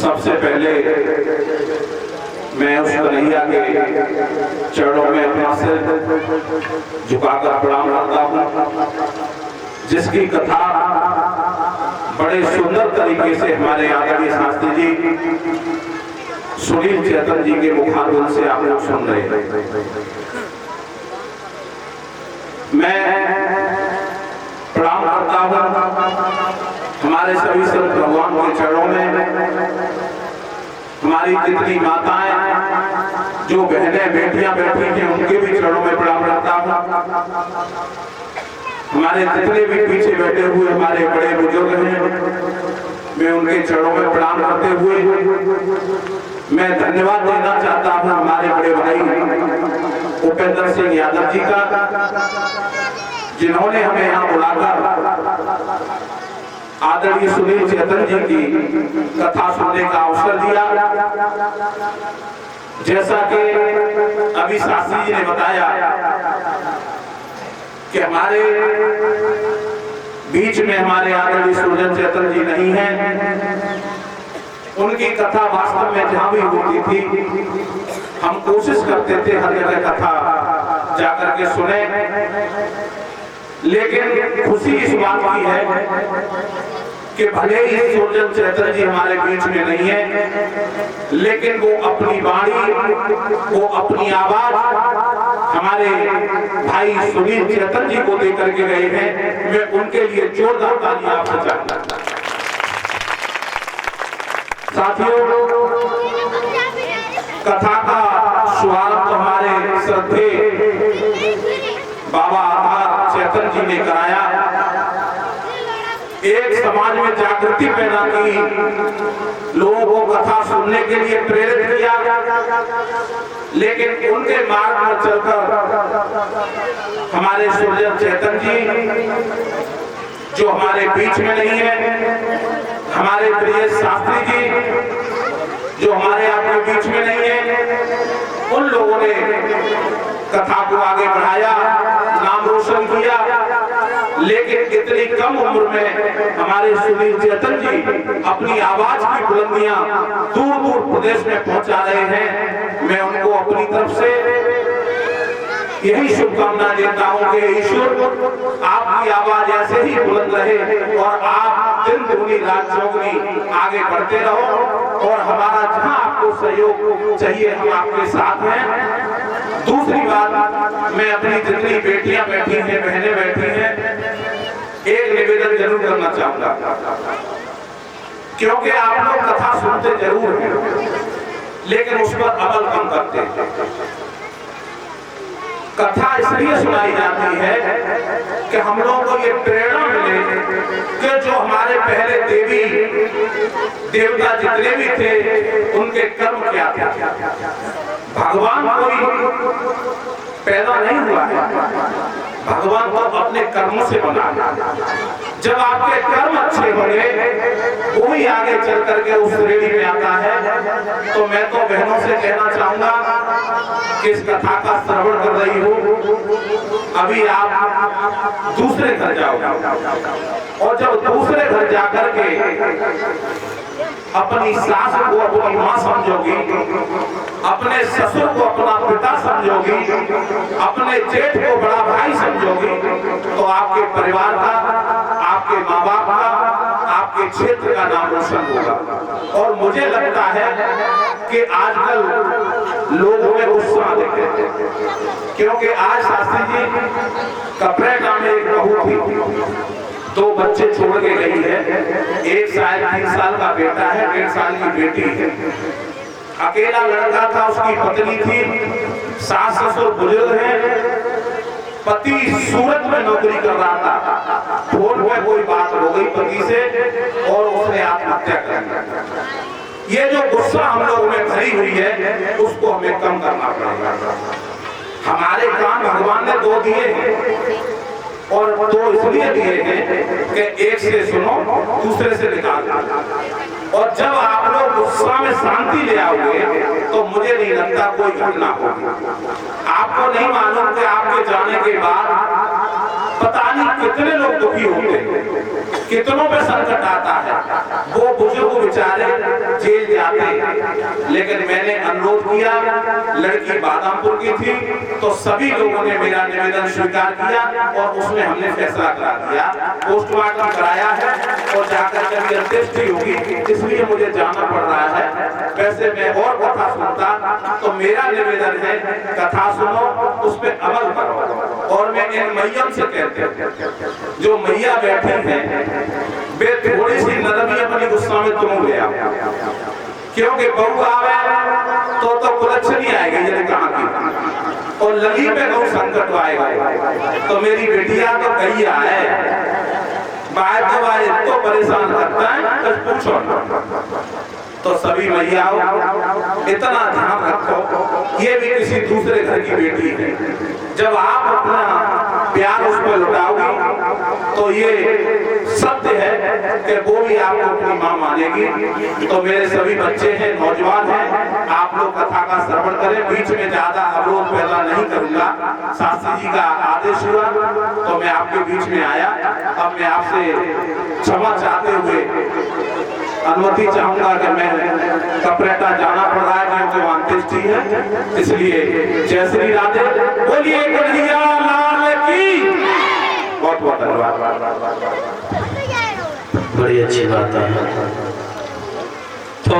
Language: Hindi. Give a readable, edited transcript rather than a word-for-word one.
सबसे पहले मैं उस कन्हैया के चरणों में अपना सिर झुकाकर प्रणाम करता हूँ, जिसकी कथा बड़े सुंदर तरीके से हमारे आदरणीय शास्त्री जी सुनील चेतन जी के मुखारबिंद से आप लोग सुन रहे हैं। मैं प्रणाम करता हूँ हमारे सभी संत भगवान के चरणों में, हमारी जितनी माताएं जो बहनें बेटियां बैठी हैं उनके भी चरणों में प्रणाम करता हूँ। हमारे जितने भी पीछे बैठे हुए हमारे बड़े बुजुर्ग हैं, मैं उनके चरणों में प्रणाम करते हुए मैं धन्यवाद देना चाहता हूं हमारे बड़े भाई उपेंद्र सिंह यादव जी का, जिन्होंने हमें यहाँ बुलाकर आदरणीय सुनील चेतन जी की कथा सुनने का अवसर दिया। जैसा कि अभी शास्त्री जी ने बताया कि हमारे बीच में हमारे आदरणीय सुनील चेतन जी नहीं हैं। उनकी कथा वास्तव में जहां भी होती थी हम कोशिश करते थे हर जगह कथा जाकर के सुने, लेकिन खुशी इस बात की है कि भले ही सुनील चेतन जी हमारे बीच में नहीं है, लेकिन वो अपनी वाणी, वो अपनी आवाज हमारे भाई सुनील चेतन जी को देकर के गए हैं। मैं उनके लिए जोरदार ताली आपसे चाहता हूं। साथियों, कथा का शुभारंभ हमारे श्रद्धे बाबा आधार चेतन जी ने कराया। एक समाज में जागृति पैदा की, लोगों को कथा सुनने के लिए प्रेरित किया, लेकिन उनके मार्ग पर चलकर हमारे सुनील चेतन जी जो हमारे बीच में नहीं है, हमारे प्रिय शास्त्री जी जो हमारे आपके बीच में नहीं है, उन लोगों ने कथा को आगे बढ़ाया, नाम रोशन किया। लेकिन इतनी कम उम्र में हमारे सुनील चेतन जी अपनी आवाज की बुलंदियां दूर दूर प्रदेश में पहुंचा रहे हैं। मैं उनको अपनी तरफ से यही शुभकामना देता हूं कि ईश्वर आपकी आवाज ऐसे ही बुलंद रहे और आप दिन दुगनी रात चौगुनी आगे बढ़ते रहो, और हमारा जहां आपको सहयोग चाहिए हम आपके साथ हैं। दूसरी बात, मैं अपनी जितनी बेटियां बैठी हैं, बहनें बैठी हैं, एक निवेदन जरूर करना चाहूंगा, क्योंकि आप लोग कथा सुनते जरूर हैं लेकिन उस पर अमल कम करते हैं। कथा इसलिए सुनाई जाती है कि हम लोगों को ये प्रेरणा मिले कि जो हमारे पहले देवी देवता जितने भी थे उनके कर्म क्या थे। भगवान कोई पैदा नहीं हुआ है, भगवान को अपने कर्मों से बना। जब आपके कर्म अच्छे होंगे वही आगे चल करके उस श्रेणी में आता है। तो मैं तो बहनों से कहना चाहूंगा कि इस कथा का श्रवण कर रही हो, अभी आप दूसरे घर जाओ, और जब दूसरे घर जाकर के अपनी सास को अपनी माँ समझोगी, अपने ससुर को अपना पिता समझोगी, अपने जेठ को बड़ा भाई समझोगी, तो आपके परिवार का, आपके माँ बाप का, आपके क्षेत्र का नाम रोशन होगा। और मुझे लगता है कि आजकल लोगों में गुस्सा देते हैं, क्योंकि आज शास्त्री जी कपड़े का में एक बहू थी, 2 बच्चे छोड़ के गई है, एक शायद 3 साल का बेटा है, 1.5 साल की बेटी है, अकेला लड़का था, उसकी पत्नी थी, सास ससुर बुजुर्ग हैं, पति सूरत में नौकरी कर रहा था। फोन पे कोई बात हो गई पति से और उसने आत्महत्या कर ली। ये जो गुस्सा हम लोगों में भरी हुई है उसको हमें कम करना पड़ेगा। हमारे कान भगवान ने 2 दिए हैं, और 2 इसलिए दिए हैं कि एक से सुनो, दूसरे से निकालो। और जब आप लोग गुस्सा में शांति ले आओगे तो मुझे नहीं लगता कोई घटना होगी। आपको नहीं मालूम कि आपके जाने के बाद पता नहीं कितने लोग दुखी होते हैं, कितनों पे संकट आता है, वो बुजुर्ग बेचारे जेल जाते। लेकिन मैंने अनुरोध किया, लड़की बादामपुर की थी, तो सभी लोगों ने मेरा निवेदन स्वीकार किया और उसमें हमने फैसला करा दिया, पोस्टमार्टम कराया है और जाकर के अंत्येष्टि होगी, इसलिए मुझे जाना पड़ रहा है। वैसे मैं और कथा सुनता, तो मेरा निवेदन है कथा सुनो, उस पर अमल करो। और मैं इन मैयम से कहते हैं, जो मैया बैठी हैं, वे थोड़ी सी नरमी अपनी गुस्सा में तुम ले आओ, क्योंकि बहू आवे तो कुलच्छनी आएगी, ये कहा की, और लगी पे बहुत संकट आएगा। तो मेरी बेटिया तो कही है, बाहर के बाहर तो परेशान करता है, तो पूछो। तो सभी मैयाओं इतना ध्यान रखो, ये भी किसी दूसरे घर की बेटी है। जब आप अपना प्यार उस पर लुटाओगी, तो ये सत्य है कि वो भी आपको अपनी मां मानेगी। तो मेरे सभी बच्चे हैं, नौजवान हैं, आप लोग कथा का श्रवण करें, बीच में ज्यादा अवरोध पैदा नहीं करूंगा। शास्त्री जी का आदेश हुआ तो मैं आपके बीच में आया। अब मैं आपसे क्षमा चाहते हुए अनुमति चाहूंगा कि मैं कपरेटा जाना पड़ रहा है, क्योंकि अंत्येष्टि है, इसलिए जय श्री राधे, बोलिए कन्हैया लाल की। बहुत बहुत धन्यवाद। बड़ी अच्छी बात है। तो